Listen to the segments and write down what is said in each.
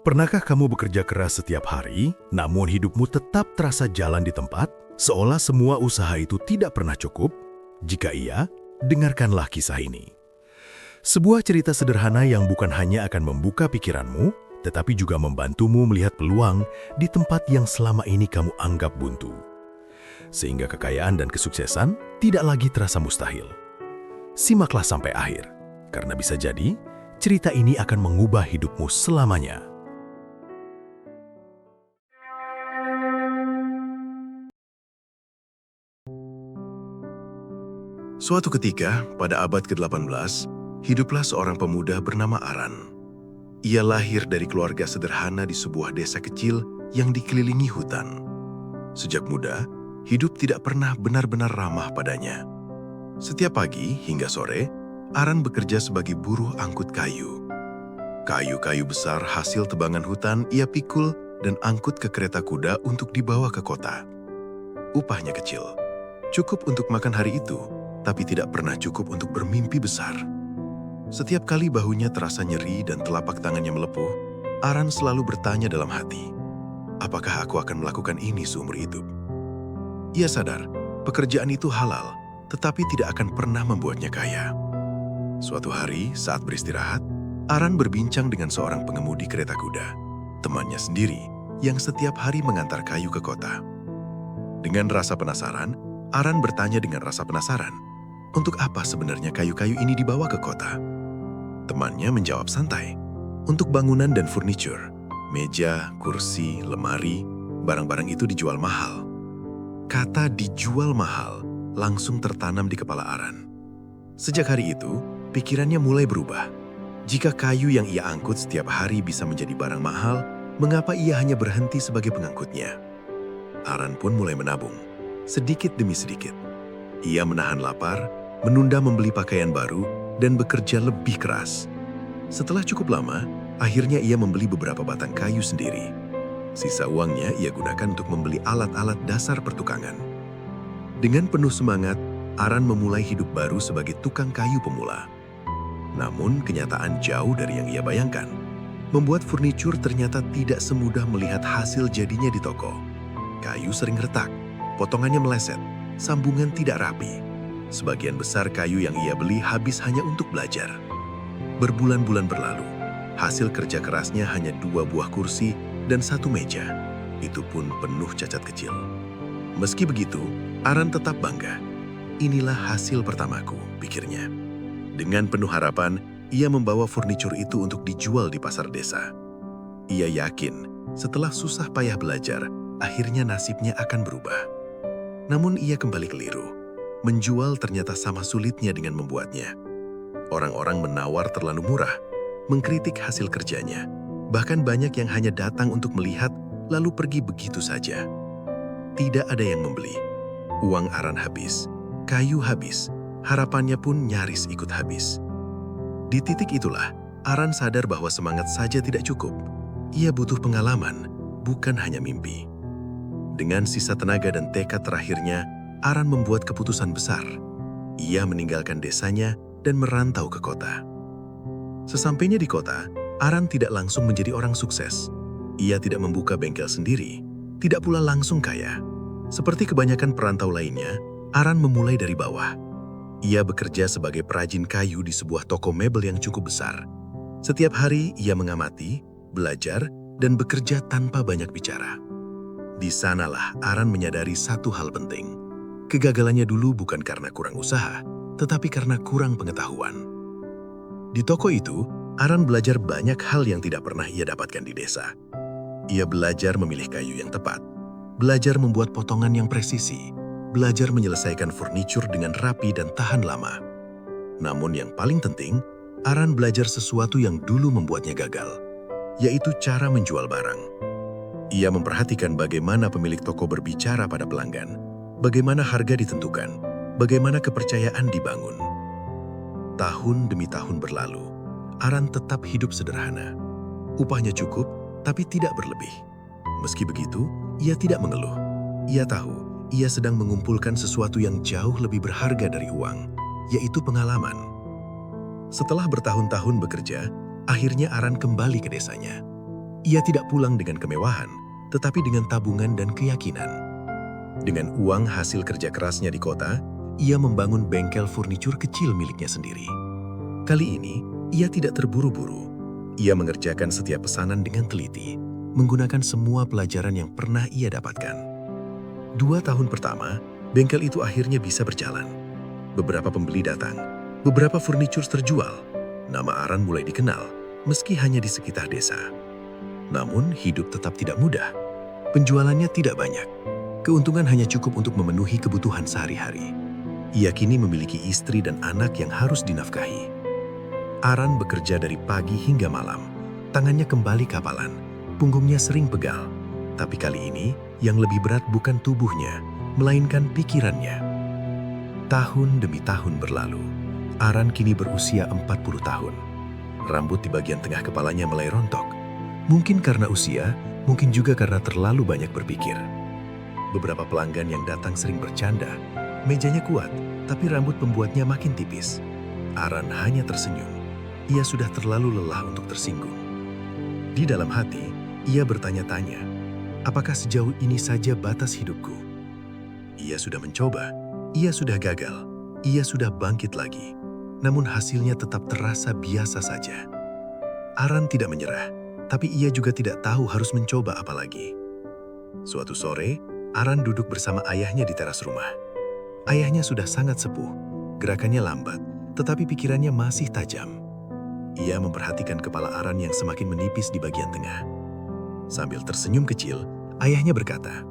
Pernahkah kamu bekerja keras setiap hari, namun hidupmu tetap terasa jalan di tempat, seolah semua usaha itu tidak pernah cukup? Jika iya, dengarkanlah kisah ini. Sebuah cerita sederhana yang bukan hanya akan membuka pikiranmu, tetapi juga membantumu melihat peluang di tempat yang selama ini kamu anggap buntu. Sehingga kekayaan dan kesuksesan tidak lagi terasa mustahil. Simaklah sampai akhir, karena bisa jadi cerita ini akan mengubah hidupmu selamanya. Suatu ketika, pada abad ke-18, hiduplah seorang pemuda bernama Aran. Ia lahir dari keluarga sederhana di sebuah desa kecil yang dikelilingi hutan. Sejak muda, hidup tidak pernah benar-benar ramah padanya. Setiap pagi hingga sore, Aran bekerja sebagai buruh angkut kayu. Kayu-kayu besar hasil tebangan hutan ia pikul dan angkut ke kereta kuda untuk dibawa ke kota. Upahnya kecil, cukup untuk makan hari itu, tapi tidak pernah cukup untuk bermimpi besar. Setiap kali bahunya terasa nyeri dan telapak tangannya melepuh, Aran selalu bertanya dalam hati, apakah aku akan melakukan ini seumur hidup? Ia sadar, pekerjaan itu halal, tetapi tidak akan pernah membuatnya kaya. Suatu hari, saat beristirahat, Aran berbincang dengan seorang pengemudi kereta kuda, temannya sendiri, yang setiap hari mengantar kayu ke kota. Dengan rasa penasaran, Aran bertanya dengan rasa penasaran, untuk apa sebenarnya kayu-kayu ini dibawa ke kota? Temannya menjawab santai, untuk bangunan dan furniture, meja, kursi, lemari, barang-barang itu dijual mahal. Kata dijual mahal langsung tertanam di kepala Aran. Sejak hari itu, pikirannya mulai berubah. Jika kayu yang ia angkut setiap hari bisa menjadi barang mahal, mengapa ia hanya berhenti sebagai pengangkutnya? Aran pun mulai menabung, sedikit demi sedikit. Ia menahan lapar, menunda membeli pakaian baru, dan bekerja lebih keras. Setelah cukup lama, akhirnya ia membeli beberapa batang kayu sendiri. Sisa uangnya ia gunakan untuk membeli alat-alat dasar pertukangan. Dengan penuh semangat, Aran memulai hidup baru sebagai tukang kayu pemula. Namun, kenyataan jauh dari yang ia bayangkan. Membuat furnitur ternyata tidak semudah melihat hasil jadinya di toko. Kayu sering retak, potongannya meleset, sambungan tidak rapi. Sebagian besar kayu yang ia beli habis hanya untuk belajar. Berbulan-bulan berlalu, hasil kerja kerasnya hanya 2 buah kursi dan 1 meja. Itu pun penuh cacat kecil. Meski begitu, Aran tetap bangga. Inilah hasil pertamaku, pikirnya. Dengan penuh harapan, ia membawa furnitur itu untuk dijual di pasar desa. Ia yakin, setelah susah payah belajar, akhirnya nasibnya akan berubah. Namun ia kembali keliru. Menjual ternyata sama sulitnya dengan membuatnya. Orang-orang menawar terlalu murah, mengkritik hasil kerjanya. Bahkan banyak yang hanya datang untuk melihat, lalu pergi begitu saja. Tidak ada yang membeli. Uang Aran habis, kayu habis, harapannya pun nyaris ikut habis. Di titik itulah, Aran sadar bahwa semangat saja tidak cukup. Ia butuh pengalaman, bukan hanya mimpi. Dengan sisa tenaga dan tekad terakhirnya, Aran membuat keputusan besar. Ia meninggalkan desanya dan merantau ke kota. Sesampainya di kota, Aran tidak langsung menjadi orang sukses. Ia tidak membuka bengkel sendiri, tidak pula langsung kaya. Seperti kebanyakan perantau lainnya, Aran memulai dari bawah. Ia bekerja sebagai perajin kayu di sebuah toko mebel yang cukup besar. Setiap hari ia mengamati, belajar, dan bekerja tanpa banyak bicara. Di sanalah Aran menyadari satu hal penting. Kegagalannya dulu bukan karena kurang usaha, tetapi karena kurang pengetahuan. Di toko itu, Aran belajar banyak hal yang tidak pernah ia dapatkan di desa. Ia belajar memilih kayu yang tepat, belajar membuat potongan yang presisi, belajar menyelesaikan furnitur dengan rapi dan tahan lama. Namun yang paling penting, Aran belajar sesuatu yang dulu membuatnya gagal, yaitu cara menjual barang. Ia memperhatikan bagaimana pemilik toko berbicara pada pelanggan, bagaimana harga ditentukan, bagaimana kepercayaan dibangun. Tahun demi tahun berlalu, Aran tetap hidup sederhana. Upahnya cukup, tapi tidak berlebih. Meski begitu, ia tidak mengeluh. Ia tahu, ia sedang mengumpulkan sesuatu yang jauh lebih berharga dari uang, yaitu pengalaman. Setelah bertahun-tahun bekerja, akhirnya Aran kembali ke desanya. Ia tidak pulang dengan kemewahan, tetapi dengan tabungan dan keyakinan. Dengan uang hasil kerja kerasnya di kota, ia membangun bengkel furnitur kecil miliknya sendiri. Kali ini, ia tidak terburu-buru. Ia mengerjakan setiap pesanan dengan teliti, menggunakan semua pelajaran yang pernah ia dapatkan. 2 tahun pertama, bengkel itu akhirnya bisa berjalan. Beberapa pembeli datang, beberapa furnitur terjual. Nama Aran mulai dikenal, meski hanya di sekitar desa. Namun, hidup tetap tidak mudah. Penjualannya tidak banyak. Keuntungan hanya cukup untuk memenuhi kebutuhan sehari-hari. Ia kini memiliki istri dan anak yang harus dinafkahi. Aran bekerja dari pagi hingga malam. Tangannya kembali kapalan, punggungnya sering pegal. Tapi kali ini, yang lebih berat bukan tubuhnya, melainkan pikirannya. Tahun demi tahun berlalu. Aran kini berusia 40 tahun. Rambut di bagian tengah kepalanya mulai rontok. Mungkin karena usia, mungkin juga karena terlalu banyak berpikir. Beberapa pelanggan yang datang sering bercanda. Mejanya kuat, tapi rambut pembuatnya makin tipis. Aran hanya tersenyum. Ia sudah terlalu lelah untuk tersinggung. Di dalam hati, ia bertanya-tanya, apakah sejauh ini saja batas hidupku? Ia sudah mencoba, ia sudah gagal, ia sudah bangkit lagi. Namun hasilnya tetap terasa biasa saja. Aran tidak menyerah, tapi ia juga tidak tahu harus mencoba apa lagi. Suatu sore, Aran duduk bersama ayahnya di teras rumah. Ayahnya sudah sangat sepuh, gerakannya lambat, tetapi pikirannya masih tajam. Ia memperhatikan kepala Aran yang semakin menipis di bagian tengah. Sambil tersenyum kecil, ayahnya berkata,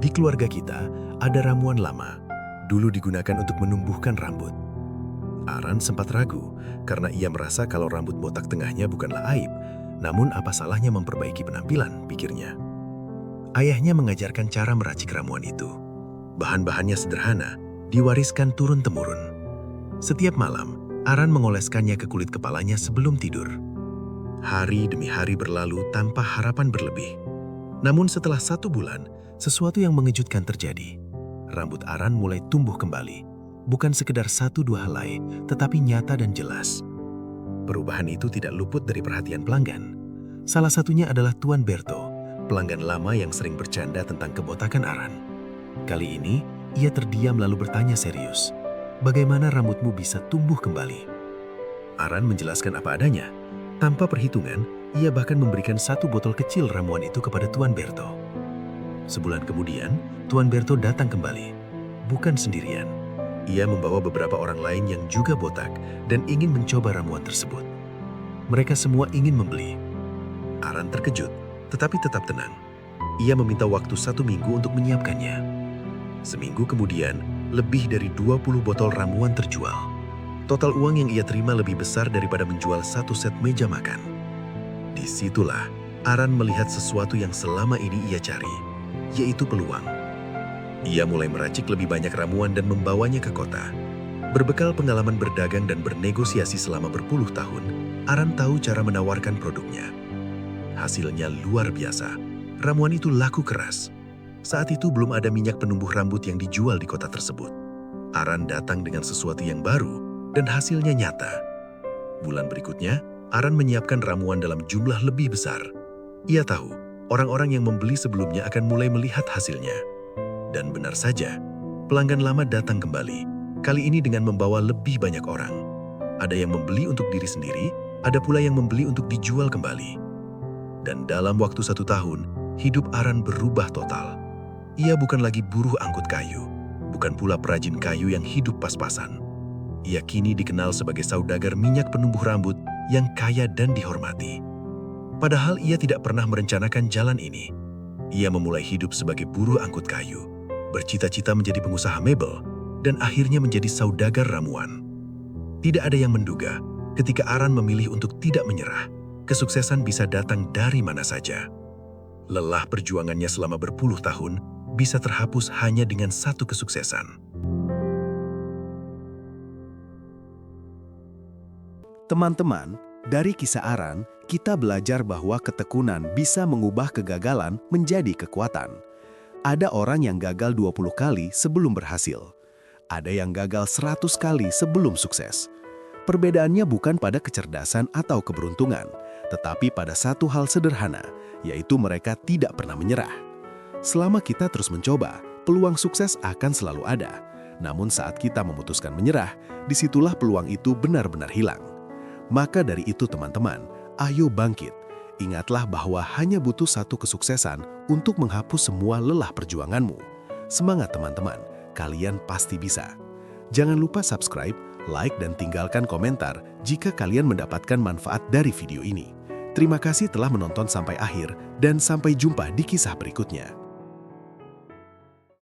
"Di keluarga kita ada ramuan lama, dulu digunakan untuk menumbuhkan rambut." Aran sempat ragu karena ia merasa kalau rambut botak tengahnya bukanlah aib, namun apa salahnya memperbaiki penampilan, pikirnya. Ayahnya mengajarkan cara meracik ramuan itu. Bahan-bahannya sederhana, diwariskan turun-temurun. Setiap malam, Aran mengoleskannya ke kulit kepalanya sebelum tidur. Hari demi hari berlalu tanpa harapan berlebih. Namun setelah 1 bulan, sesuatu yang mengejutkan terjadi. Rambut Aran mulai tumbuh kembali. Bukan sekedar 1-2 helai, tetapi nyata dan jelas. Perubahan itu tidak luput dari perhatian pelanggan. Salah satunya adalah Tuan Berto, pelanggan lama yang sering bercanda tentang kebotakan Aran. Kali ini, ia terdiam lalu bertanya serius, "Bagaimana rambutmu bisa tumbuh kembali?" Aran menjelaskan apa adanya. Tanpa perhitungan, ia bahkan memberikan 1 botol kecil ramuan itu kepada Tuan Berto. Sebulan kemudian, Tuan Berto datang kembali. Bukan sendirian. Ia membawa beberapa orang lain yang juga botak dan ingin mencoba ramuan tersebut. Mereka semua ingin membeli. Aran terkejut, tetapi tetap tenang. Ia meminta waktu 1 minggu untuk menyiapkannya. Seminggu kemudian, lebih dari 20 botol ramuan terjual. Total uang yang ia terima lebih besar daripada menjual 1 set meja makan. Disitulah, Aran melihat sesuatu yang selama ini ia cari, yaitu peluang. Ia mulai meracik lebih banyak ramuan dan membawanya ke kota. Berbekal pengalaman berdagang dan bernegosiasi selama berpuluh tahun, Aran tahu cara menawarkan produknya. Hasilnya luar biasa. Ramuan itu laku keras. Saat itu belum ada minyak penumbuh rambut yang dijual di kota tersebut. Aran datang dengan sesuatu yang baru dan hasilnya nyata. Bulan berikutnya, Aran menyiapkan ramuan dalam jumlah lebih besar. Ia tahu, orang-orang yang membeli sebelumnya akan mulai melihat hasilnya. Dan benar saja, pelanggan lama datang kembali, kali ini dengan membawa lebih banyak orang. Ada yang membeli untuk diri sendiri, ada pula yang membeli untuk dijual kembali. Dan dalam waktu 1 tahun, hidup Aran berubah total. Ia bukan lagi buruh angkut kayu, bukan pula perajin kayu yang hidup pas-pasan. Ia kini dikenal sebagai saudagar minyak penumbuh rambut yang kaya dan dihormati. Padahal ia tidak pernah merencanakan jalan ini. Ia memulai hidup sebagai buruh angkut kayu, bercita-cita menjadi pengusaha mebel, dan akhirnya menjadi saudagar ramuan. Tidak ada yang menduga, ketika Aran memilih untuk tidak menyerah, kesuksesan bisa datang dari mana saja. Lelah perjuangannya selama berpuluh tahun bisa terhapus hanya dengan 1 kesuksesan. Teman-teman, dari kisah Aran, kita belajar bahwa ketekunan bisa mengubah kegagalan menjadi kekuatan. Ada orang yang gagal 20 kali sebelum berhasil. Ada yang gagal 100 kali sebelum sukses. Perbedaannya bukan pada kecerdasan atau keberuntungan, tetapi pada satu hal sederhana, yaitu mereka tidak pernah menyerah. Selama kita terus mencoba, peluang sukses akan selalu ada. Namun saat kita memutuskan menyerah, disitulah peluang itu benar-benar hilang. Maka dari itu teman-teman, ayo bangkit. Ingatlah bahwa hanya butuh satu kesuksesan untuk menghapus semua lelah perjuanganmu. Semangat teman-teman, kalian pasti bisa. Jangan lupa subscribe, like, dan tinggalkan komentar jika kalian mendapatkan manfaat dari video ini. Terima kasih telah menonton sampai akhir dan sampai jumpa di kisah berikutnya.